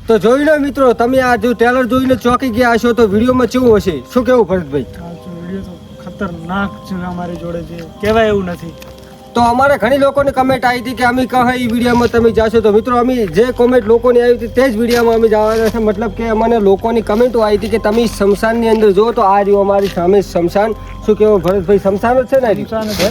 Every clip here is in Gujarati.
તો જોઈ લો મિત્રો, તમે આ જો ટ્રેલર જોઈને ચોંકી ગયા હશો તો વિડીયોમાં કેવું હશે? શું કેવું ભરતભાઈ? આ વિડીયો તો ખતરનાક છે, અમારી જોડે છે, કહેવાય એવું નથી. તો અમારે ઘણી લોકોની કમેન્ટ આવી હતી કે અમે કહે એ વિડીયોમાં તમે જાશો. તો મિત્રો અમે જે કોમેન્ટ લોકોની આવી હતી તે જ વિડીયોમાં અમે જવાના છે. મતલબ કે અમને લોકોની કમેન્ટો આવી હતી કે તમે શમશાનની અંદર જો તો આ રહ્યું અમારી સામે શમશાન. શું કેવું ભરતભાઈ? શમશાન જ છે ને?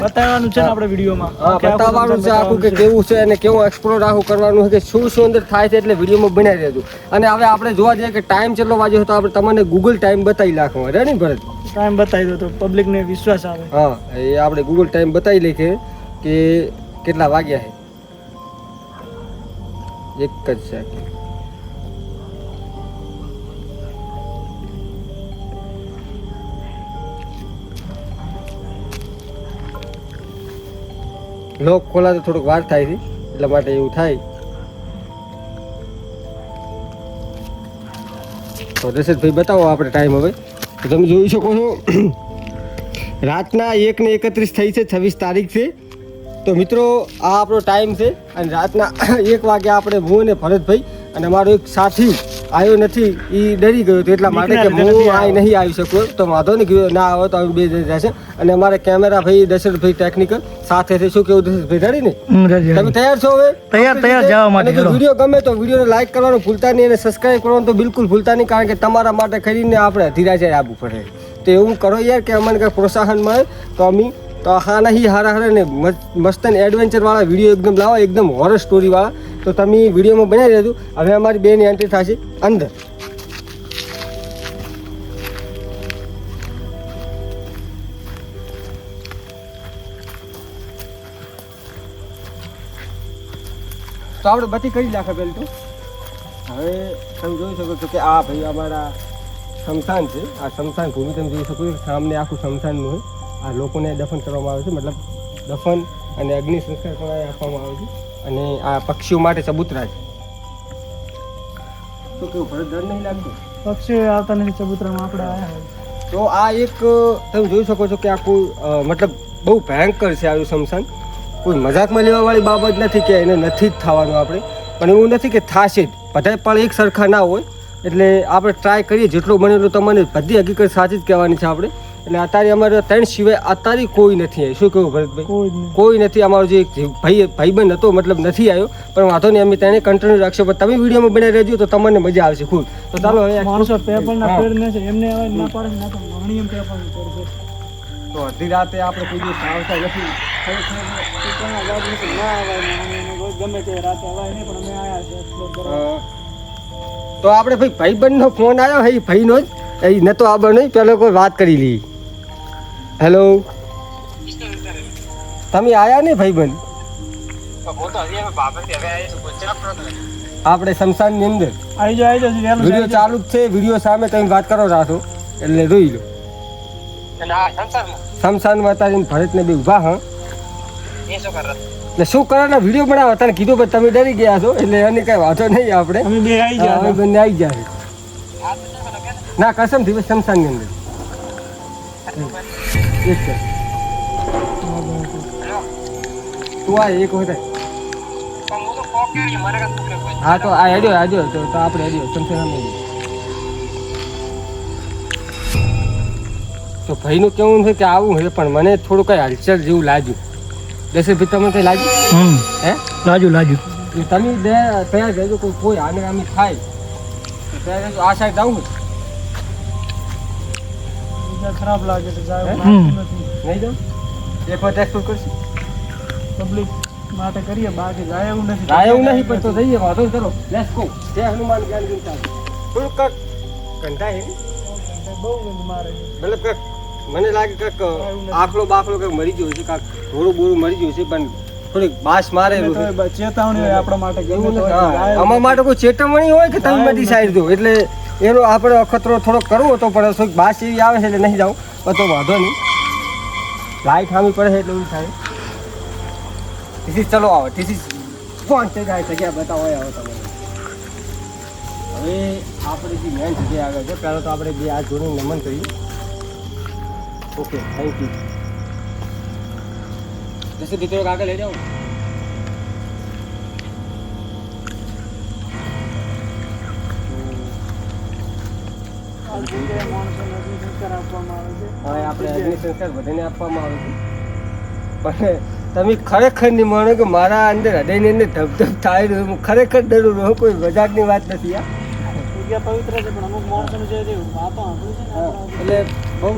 બતાવવાનું છે ને આપણે વિડીયોમાં. હા, બતાવવાનું છે આખું કે કેવું છે અને કેવું એક્સપ્લોર આખું કરવાનું છે કે શું શું અંદર થાય છે, એટલે વિડીયોમાં બનાવી દેજો. અને હવે આપણે જોવા જઈએ કે ટાઈમ કેટલો વાગ્યો હતો, આપણે તમને ગૂગલ ટાઈમ બતાવી નાખવા રે ને ભરત? ટાઈમ બતાવી દો તો પબ્લિકને વિશ્વાસ આવે. હા, એ આપણે ગૂગલ ટાઈમ બતાવી લઈએ કે કેટલા વાગ્યા છે. એક જ સેકન્ડ. લોક ખોલા તો થોડુંક વાર થાય છે, એટલા માટે એવું થાય. તો દશરથભાઈ બતાવો આપણે ટાઈમ હવે. તો તમે જોઈ શકો છો રાતના 1:31 થઈ છે, 26 તારીખ છે. તો મિત્રો આ આપણો ટાઈમ છે અને રાતના 1 વાગે આપણે હું અને ભરતભાઈ અને અમારો એક સાથી આવ્યો નથી, એ ડરી ગયો હતો એટલા માટે કે હું આ નહીં આવી શકું. તો વાંધો નહીં, ના આવે તો અમે બે જઈ જશે. અને અમારે કેમેરા ભાઈ દશરથભાઈ ટેકનિકલ સાથે છે. શું કેવું દશરથભાઈ? રેડી ને? તમે તૈયાર છો હવે? તૈયાર જવા માટે. વિડીયો ગમે તો વિડીયોને લાઈક કરવાનું ભૂલતા નહીં અને સબસ્ક્રાઈબ કરવાનું તો બિલકુલ ભૂલતા નહીં, કારણ કે તમારા માટે ખરીને આપણે ધીરાજે આવવું પડે. તો એવું કરો યાર કે અમને કંઈક પ્રોત્સાહન મળે. તો અમે તો હા નહીં હારા ને મસ્ત એડવેન્ચરવાળા વિડીયો એકદમ લાવો, એકદમ હોરર સ્ટોરીવાળા. તો તમે વિડીયોમાં બનાવી દેજો. હવે અમારી બેની એન્ટ્રી થશે અંદર. તો આપણે બધી કરી નાખે પહેલું તો. હવે તમે જોઈ શકો છો કે આ ભાઈ અમારા શમશાન છે. આ શમશાન ભૂમિ તમે જોઈ શકો છો, સામને આખું શમશાનનું હોય. આ લોકોને દફન કરવામાં આવે છે, મતલબ દફન અને અગ્નિ સંસ્કાર પણ આપવામાં આવે છે. અને આ પક્ષીઓ માટે ચબૂતરા છે. શું કેવું ભરત? ડર નહીં લાગતો? પક્ષીઓ આવતા નથી ચબૂતરામાં, આપણે આવ્યા. તો આ એક તમે જોઈ શકો છો કે આખું મતલબ બહુ ભયંકર છે આ શમશાન. કોઈ મજાકમાં લેવાવાળી બાબત નથી કે એને નથી જ થવાનું આપણે, પણ એવું નથી કે થશે જ. બધા પણ એક સરખા ના હોય, એટલે આપણે ટ્રાય કરીએ જેટલું બને એટલું. તમને બધી હકીકત સાચી જ કહેવાની છે આપણે. એટલે અત્યારે અમારે 3 સિવાય અત્યારે કોઈ નથી. શું કહ્યું ભરતભાઈ? કોઈ નથી. અમારો જે ભાઈબંધ હતો મતલબ નથી આવ્યો, પણ વાંધો નહીં, અમે તેને કન્ટિન્યુ રાખશો. પણ તમે વિડીયોમાં બનાવી રહેજો તો તમને મજા આવશે ખૂબ. તો ચાલો હવે માણસો પેપરના પેડ ને છે એમને હવે ના પાડે ના તો વાણીયમ પેપર કરશે. તો અડધી રાતે આપણે કોઈ દિવસ આવતા નથી. ગમે તે રાતે અવાય નહીં, પણ અમે આવ્યા છે એક્સપ્લોર કરવા. તો આપણે ભાઈબંધનો ફોન આવ્યો હે, ભાઈનો જ. એ નતો આબર નહીં, પેલો કોઈ વાત કરી લઈ. હેલો, તમે આયા ને ભાઈબંધ? આપણે શમશાનની અંદર આવી જાઓ વિડીયો ચાલુ જ છે. વિડીયો સામે તમે વાત કરો રાખો એટલે જોઈ લો. શમશાનમાં અત્યારે ભરતને બે ઉભા. હા, એટલે શું કરે ને વિડીયો બનાવો. તને કીધું પણ તમે ડરી ગયા છો, એટલે એને કઈ વાંધો નહીં. આપણે અમે બે આવી ગયા, અમે બંને આવી જાય. ના કસમ થી શમશાનની અંદર. એક છે તું આ એક હોય. હા તો આ હેડ્યો તો આપણે હેડ્યો શમશાન. તો ભાઈનું કેવું છે કે આવું છે, પણ મને થોડું કઈ હલચલ જેવું લાગ્યું. દશરથભાઈ તમને કઈ લાગ્યું? હે, લાજુ તમે તૈયાર રહેજો. કોઈ આને આમી થાય તો તૈયાર રહેજો. આ સાઈડ આવું ખરાબ લાગે તો જાય નહીં જાઉં. એક વખત એક્સપ્લોર કરશું પબ્લિક માટે કરીએ, બાકી જાય એવું નથી. જાય એવું નહીં, પણ તો જઈએ. વાંધો ચલો લેટ્સ ગો. જય હનુમાન જ્ઞાન ગુણતા. થોડુંક કાંક કંટાય બહુ મારે મતલબ કાંક મને લાગે કાંક આખલો બાખલો કાંક મરી ગયો છે, કાંક થોડું બોરું મરી ગયું છે, પણ થોડીક બાસ મારેલું છે. ચેતવણી હોય આપણા માટે. અમારા માટે કોઈ ચેતવણી હોય કે તમે બધી સાઈડ દો, એટલે એનો આપણે અખતરો થોડોક કરવો હતો, પણ થોડીક બાસ એવી આવે છે એટલે નહીં જાઉં. તો વાંધો નહીં, લાઈટ ખામી પડે છે એટલે એવું થાય. ટીસી ચલો આવે. ટીસી કોણ તે જાય જગ્યા બતાવો આવો તમે. હવે આપણે જે મેન જગ્યાએ આગળ છે, પહેલાં તો આપણે બે આ જોડીને નમન કરીએ. Okay, thank you. જશે દીકરો આગળ લઈ જાઓ. આ જગ્યાએ માણસોને અગ્નિ સંસ્કાર આપવામાં આવે છે. હા આપણે અગ્નિ સંસ્કાર બધાને આપવામાં આવે છે પણ તમે ખરેખર નહીં માનો કે મારા અંદર હૃદયની અંદર ધબધબ થાય રહ્યું હું ખરેખર ડરું રહું કોઈ મજાકની વાત નથી આ જગ્યા પવિત્ર છે પણ અમુક માણસોને જે વાતો સાંભળ્યું છે ને આપણે એટલે બહુ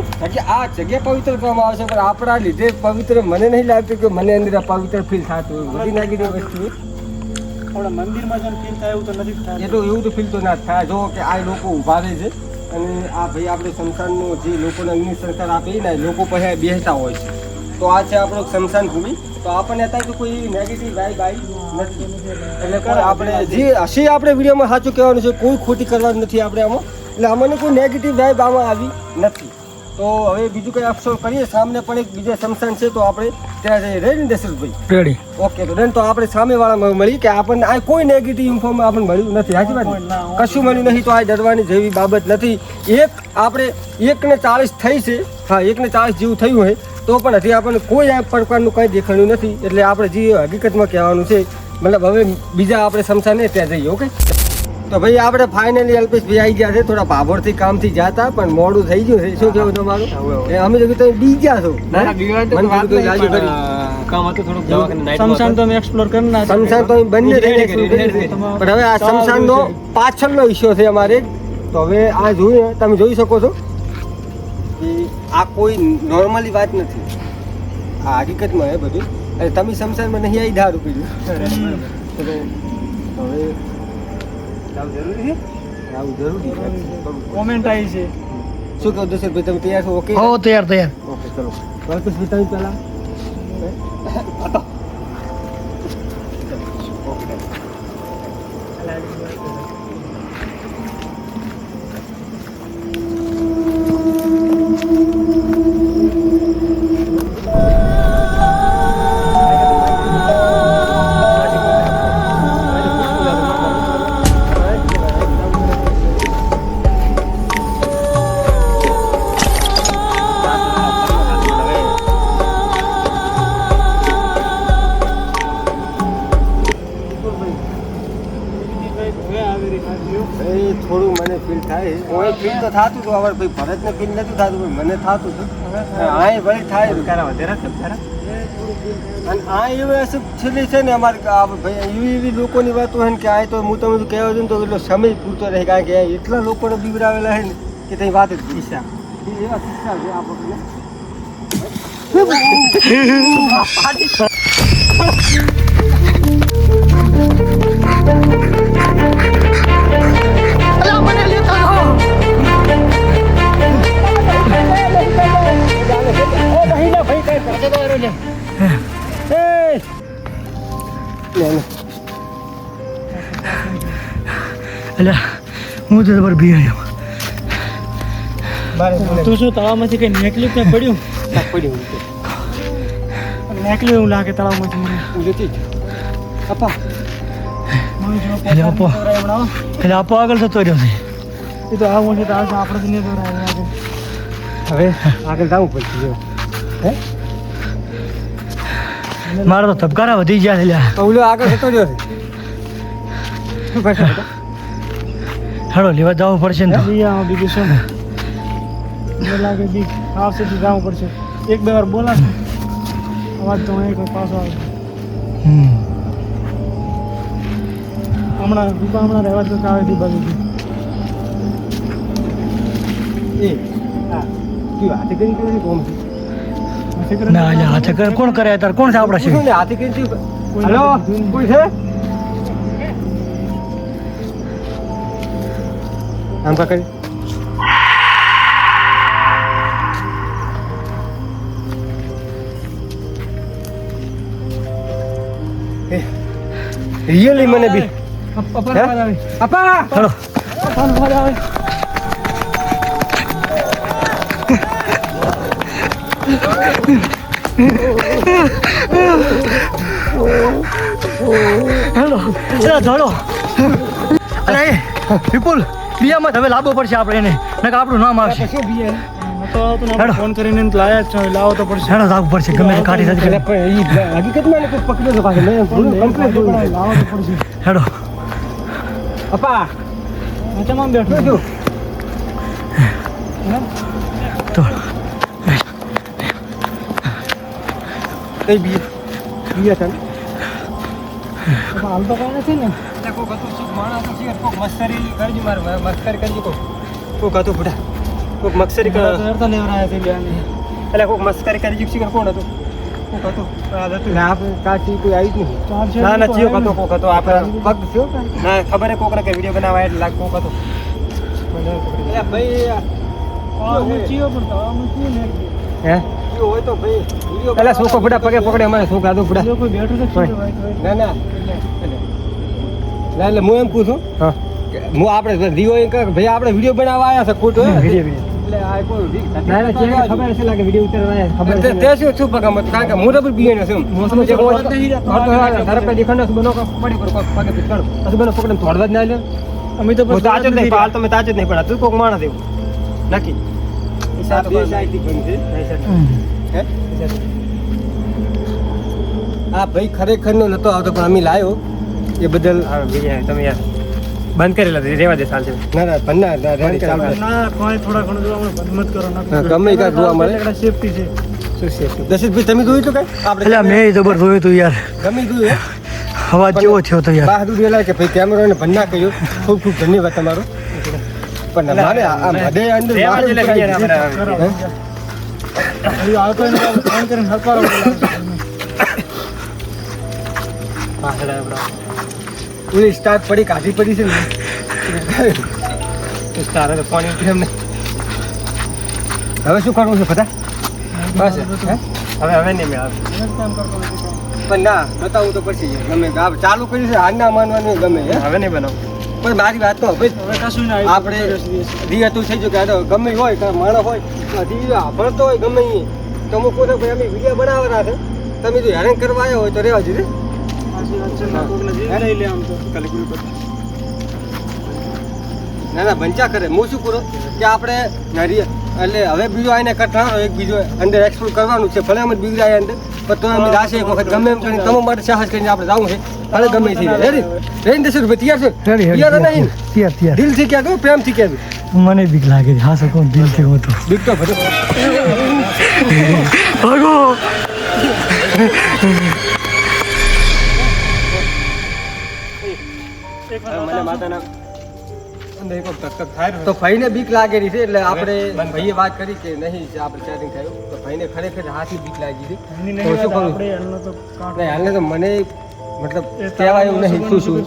આ જગ્યા પવિત્ર કરવામાં આવશે પણ આપણા લીધે પવિત્ર મને નહીં લાગતું કે મને અંદર આ પવિત્ર ફીલ થતું હોય બધી નાગીની વસ્તુ આપણા મંદિરમાં જેમ ફીલ થાય એવું તો નથી થતું. એ તો એવું તો ફીલ તો ના થાય જો કે આ લોકો ઊભા રહે છે અને આ ભાઈ આપણે શમશાનનો જે લોકોને અગ્નિ સંસ્કાર આપે ને લોકો પછી બેસતા હોય છે તો આ છે આપણો શમશાન ભૂમિ તો આપણને અત્યારે તો કોઈ નેગેટિવ વાઇબ આવી નથી એટલે કોઈ આપણે જે હશે આપણે વિડીયોમાં સાચું કહેવાનું છે કોઈ ખોટી કરવાનું નથી આપણે આમાં એટલે અમને કોઈ નેગેટિવ વાઇબ આમાં આવી નથી તો હવે બીજું કંઈ અફસોસ કરીએ સામને પણ એક બીજા શમશાન છે તો આપણે ત્યાં જઈએ રેડી ને દશરથભાઈ રેડી. ઓકે તો ડન તો આપણે સામેવાળા મળી કે આપણને આ કોઈ નેગેટિવ ઇન્ફોર્મ આપણને મળ્યું નથી સાચી વાત ને? કશું મળ્યું નહીં તો આ ડરવાની જેવી બાબત નથી એક આપણે 1:40 થઈ છે હા 1:40 જેવું થયું હોય તો પણ હજી આપણને કોઈ આ પ્રકારનું કંઈ દેખાણું નથી એટલે આપણે જે હકીકતમાં કહેવાનું છે મતલબ હવે બીજા આપણે શમશાને ત્યાં જઈએ ઓકે તો ભાઈ આપણે ફાઇનલી અલ્પેશભાઈ આવી ગયા છે થોડા ભાભોરથી કામથી જતા પણ મોડું થઈ ગયું છે શું કેવું તમારું એ અમે તો તમે ડી ગયા છો મને કીધું કે રાજુ કરી શમશાન તો અમે એક્સપ્લોર કરી નાખ્યું. શમશાન તો અહીં બંને થઈને પણ હવે આ શમશાનનો પાછળનો વિષય છે અમારે તો હવે આ જોઈએ તમે જોઈ શકો છો કે આ કોઈ નોર્મલી વાત નથી આ હકીકતમાં હે બધું અને તમે શમશાનમાં નહીં આવી દારૂ પીધું તો હવે આવું જરૂરી છે આવું જરૂરી છે કોમેન્ટ આવી છે શું કહો દશરથભાઈ તમે તૈયાર છો ઓકે હો તૈયાર તૈયાર. ઓકે ચલો અલ્પેશભાઈ તમે પહેલા હવે આવી રહી ખાસીઓ. એ થોડું મને ફીલ થાય કોઈ ફીલ તો થતું હતું હવે ભાઈ ભરતને ફીલ નથી થતું પણ મને થતું હતું આ ભલે થાય અને આ એવી અસર છેલ્લી છે ને અમારે આ ભાઈ એવી એવી લોકોની વાતો હોય ને કે આ તો હું તમને કહેવા છું ને તો એટલો સમય પૂરતો રહે કારણ કે એટલા લોકોને બીવરાવેલા છે ને કે તે વાત જ કિસ્સા એવા કિસ્સા છે આપણને એટલે હું તો બરાબર બી આવ્યો. તું શું તળાવમાંથી કઈ નીકળ્યું કે પડ્યું નીકળ્યું એવું લાગે તળાવમાંથી મને. અપા એટલે આપો આગળ થતો રહ્યો છે. એ તો આવું છે તો આવશે આપણે જ નહીં દોરાય આગળ. હવે આગળ જવું પડશે હે મારા તો ધબકારા વધી ગયા છે લ્યા. ઓલો આગળ જતો રહ્યો છે હેડો લેવા જવું પડશે ને તો. બીજું શું મને લાગે બીક આવશે તો જવું પડશે. એક બે વાર બોલાશે અવાજ તો અહીં કોઈ પાછો આવે. હમણાં રહેવા તો આવે છે બાજુથી. એ હા કયું હાથે કરી કેવી કોમ છે ના એટલે હાથે કર કોણ કરે તાર કોણ છે આપણા છે શું ને હાથે કરી હેલો કોઈ છે આમ પકડ રિયલી મને બી અપાર આવે આપા હેડો અપાર આવે. હેલો ચલા ધોડો. અરે વિપુલ બિયામાં હવે લાવવો પડશે આપણે એને નકર આપણું નામ આવશે. શું બી તો ફોન કરીને લાયા જ છો લાવો તો પડશે. હેડો લાવવું પડશે ગમે તે કાઢી એટલે સાથે. પણ ઈ હકીકતમાં એને કોઈ પકડ્યો તો પાછો મેં કમ્પ્લેટ જોઈ લાવો તો પડશે. હેડો અપા તમામ બેઠો શું તો કઈ બી તને હાલ તો કઈ નથી ને કોક હતું શું માણસ હતું શિખર કોક મસ્કરી કરજો મારે મસ્કરી કરજો કોક હતું બુઢા કોક મસ્કરી કર તો લેવરાયા છે લ્યાને એટલે કોક મસ્કરી કરી શિખર કોણ હતું કોક હતું આ હતું ના આપણે કાચી કોઈ આવી જ નહીં ના ના ચિયો હતો કોક હતો આપણે પગ થયો ના ખબર હે કોકને કે વિડિયો બનાવવા એટલે લાગ કોક હતો એટલે ભાઈ ચીયો પણ તો અમે શું ને હે હોય તો ભાઈ વિડિયો પેલા સોકો બુઢા પગે પકડે અમારે શું કાદો બુઢા કોઈ બેઠું તો ના ના એટલે હું એમ પૂછું હા હું આપણે રીઓ એમ કહે ભાઈ આપણે વિડીયો બનાવવા આવ્યા છે ખોટું વિડીયો એટલે આ કોઈ ના ના ચેક ખબર છે લાગે વિડીયો ઉતારવા આવ્યા ખબર છે તે શું શું પગમ કારણ કે હું ડબલ બીએન છે મોસમ જે ધરપે દેખાનો બનો પડી પર પગે પીછાડો અસ બનો પકડને તોડવા જ ના લે અમે તો તાચ જ નહીં પાલ તમે તાચ જ નહીં પણ તું કોક માણસ એવું નક્કી એ સાત બે સાઈડ થી બની છે હે આ ભાઈ ખરેખર નો નતો આવતો પણ અમે લાવ્યો એ બદલ તમે યાર બંધ કરેલા રેવા દે ચાલશે ના ના બંધ ના રેડી ચાલુ ના કોઈ થોડા ઘણું જોવા બંધ મત કરો ના ગમે કા જોવા મળે સેફટી છે શું સેફટી દશરથભાઈ તમે જોયું તો કઈ આપણે એટલે મેં જબર જોયું તું યાર ગમે જોયું અવાજ કેવો થયો તો યાર બહાદુર એલા કે ભાઈ કેમેરો ને બંધ ના કર્યો ખૂબ ખૂબ ધન્યવાદ તમારો પણ મારે આ મધે અંદર આવતો એને ફોન કરીને હરપારો ઓલી સ્ટાર્ટ પડી કાઢી પડી છે ને તારે તો પાણી ઉતરે એમને હવે શું કરવું છે બધા બસ હવે નહીં મેળ કામ કરતો નથી પણ ના બતાવું તો પછી ગમે ચાલુ કર્યું છે હાર ના માનવાનું ગમે હવે નહીં બનાવું પણ મારી વાત તો હવે કશું ના આપણે રિયાતું થઈ ગયું કે આ તો ગમે હોય કે માણસ હોય ભણતો હોય ગમે એ તો અમુક કોઈ ભાઈ અમે વિડીયો બનાવવાના છે તમે જો હેરાન કરવા આવ્યા હોય તો રહેવા દીધે ના ના બંચા કરે હું શું કરું કે આપણે એટલે હવે બીજો આને કટાણો એક બીજો અંદર એક્સપ્લોર કરવાનું છે ભલે અમે બીજો આવ્યા અંદર પણ તો અમે દાશે એક વખત ગમે એમ કરીને તમારા માટે સાહસ કરીને આપણે જવું છે ભલે ગમે થઈ જાય રેડી રેડી દસ રૂપિયા તૈયાર છે તૈયાર નહીં તૈયાર દિલથી કહેતો પ્રેમથી કહેતો મને બીક લાગે છે હા સકો દિલથી હોતો બીક તો ભરો ભાગો મને માતાના તો ભાઈને બીક લાગેલી છે એટલે આપણે ભાઈએ વાત કરી કે નહીં આપણે ચેટિંગ થયું તો ભાઈને ખરેખર હાથી બીક લાગી છે તો શું કરું નહીં હાલને તો મને મતલબ કહેવાય એવું નહીં શું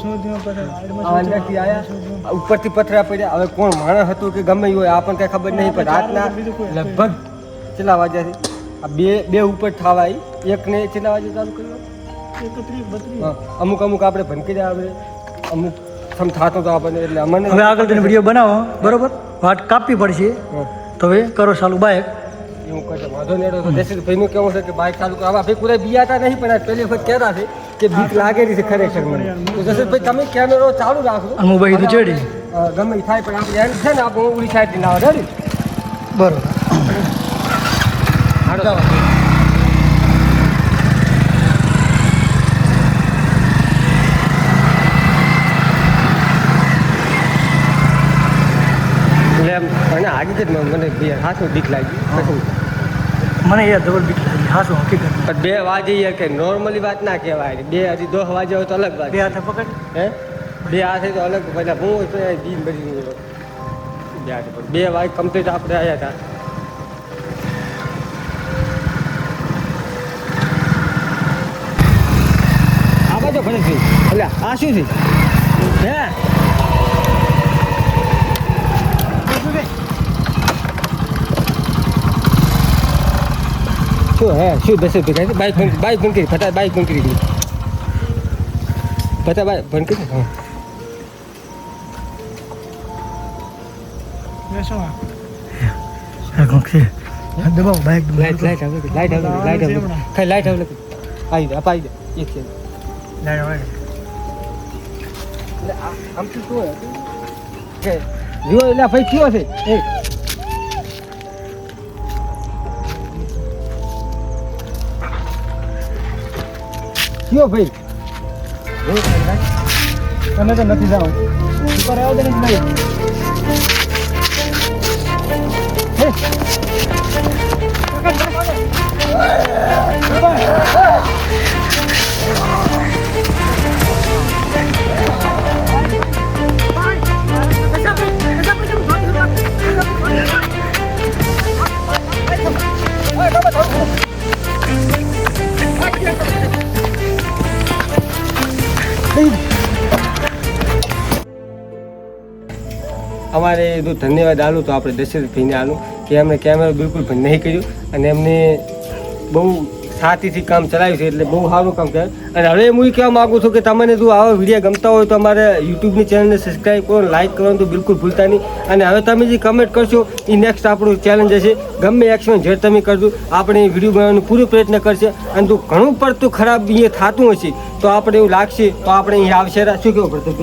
અંદરથી આવ્યા ઉપરથી પથરા પડ્યા હવે કોણ માણસ હતું કે ગમે હોય આપણને કઈ ખબર નહીં પણ રાતના લગભગ કેટલા વાગ્યા છે આ બે ઉપર થવા આવી એકને કેટલા વાગે ચાલુ કર્યું અમુક આપણે ભનકી જાય આપણે અમુક સમ થતો તો આપણને એટલે અમને હવે આગળ તેને વિડીયો બનાવો બરોબર વાત કાપવી પડશે તો હવે કરો ચાલુ બાઇક એવું કરશે વાંધો નહીં તો દશરથભાઈનું કેવું છે કે બાઇક ચાલુ કરવા ભાઈ કોઈ બિયાતા નહીં પણ આ પહેલી વખત કહેતા છે કે બીક લાગેલી છે ખરેખર મને તો દશરથભાઈ તમે કેમેરો ચાલુ રાખો અને મોબાઈલ તો ચડી ગમે એ થાય પણ આપણે એમ છે ને આપણે ઉડી સાઈડથી ના આવે રેડી બરોબર મને આગળ જ મને હાથમાં બીક લાગી મને યાર જબર બીક લાગી હા શું હકીકત પણ 2 વાગે યાર કે નોર્મલી વાત ના કહેવાય 2 હજી 10 વાગે હોય તો અલગ વાત 2 હાથે પકડ હે 2 હાથે તો અલગ પેલા હું તો દીન બધી 2 વાગે કમ્પ્લીટ આપણે આવ્યા હતા આ બાજુ ભલે છે એટલે આ શું છે હે શું દશરથભાઈ બાઈક બંધ કરી ફટા બાઈક બંધ કરી દીધી ફટા બાઈક બંધ કરી દબાવ બાઇક લાઈટ આવે લાઈટ આવે આવી દે અપાઈ દે એક છે આમ શું કે જો એટલે ભાઈ કયો છે એ કયો ભાઈ તમે તો નથી જાઓ ઉપર આવ્યો તો નહીં અમારે જો ધન્યવાદ આલું તો આપણે દશરથભાઈને આલું કે એમણે કેમેરો બિલકુલ બંધ નહીં કર્યું અને એમને બહુ સાતીથી કામ ચલાવ્યું છે એટલે બહુ સારું કામ કર્યું. અને હવે હું એ કહેવા માગું છું કે તમને જો આવા વિડીયો ગમતા હોય તો અમારે યુટ્યુબની ચેનલને સબસ્ક્રાઈબ કરો, લાઇક કરવાનું તો બિલકુલ ભૂલતા નહીં. અને હવે તમે જે કમેન્ટ કરશો એ નેક્સ્ટ આપણું ચેલેન્જ હશે. ગમે એક્શન જે તમે કરજો આપણે વિડીયો બનાવવાનો પૂરો પ્રયત્ન કરશે. અને જો ઘણું પડતું ખરાબ અહીંયા થતું હશે તો આપણે એવું લાગશે તો આપણે અહીંયા આવશે. શું કેવું પડતું?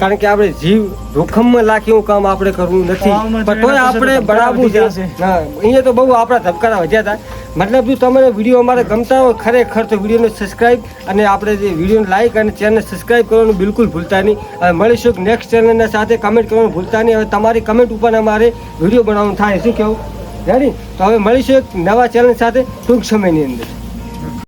કારણ કે આપણે જીવ જોખમમાં લાખી એવું કામ આપણે કરવું નથી, પણ તોય આપણે બનાવવું છે. હા, અહીંયા તો બહુ આપણા ધબકારા વધ્યા હતા. મતલબ જો તમને વિડીયો અમારે ગમતા હોય ખરેખર તો વિડીયોને સબસ્ક્રાઈબ અને આપણે જે વિડીયોને લાઇક અને ચેનલ સબસ્ક્રાઈબ કરવાનું બિલકુલ ભૂલતા નહીં. હવે મળીશું નેક્સ્ટ ચેનલના સાથે. કમેન્ટ કરવાનું ભૂલતા નહીં. હવે તમારી કમેન્ટ ઉપર અમારે વિડીયો બનાવવાનું થાય. શું કહેવું રેડી? તો હવે મળીશું એક નવા ચેનલ સાથે ટૂંક સમયની અંદર.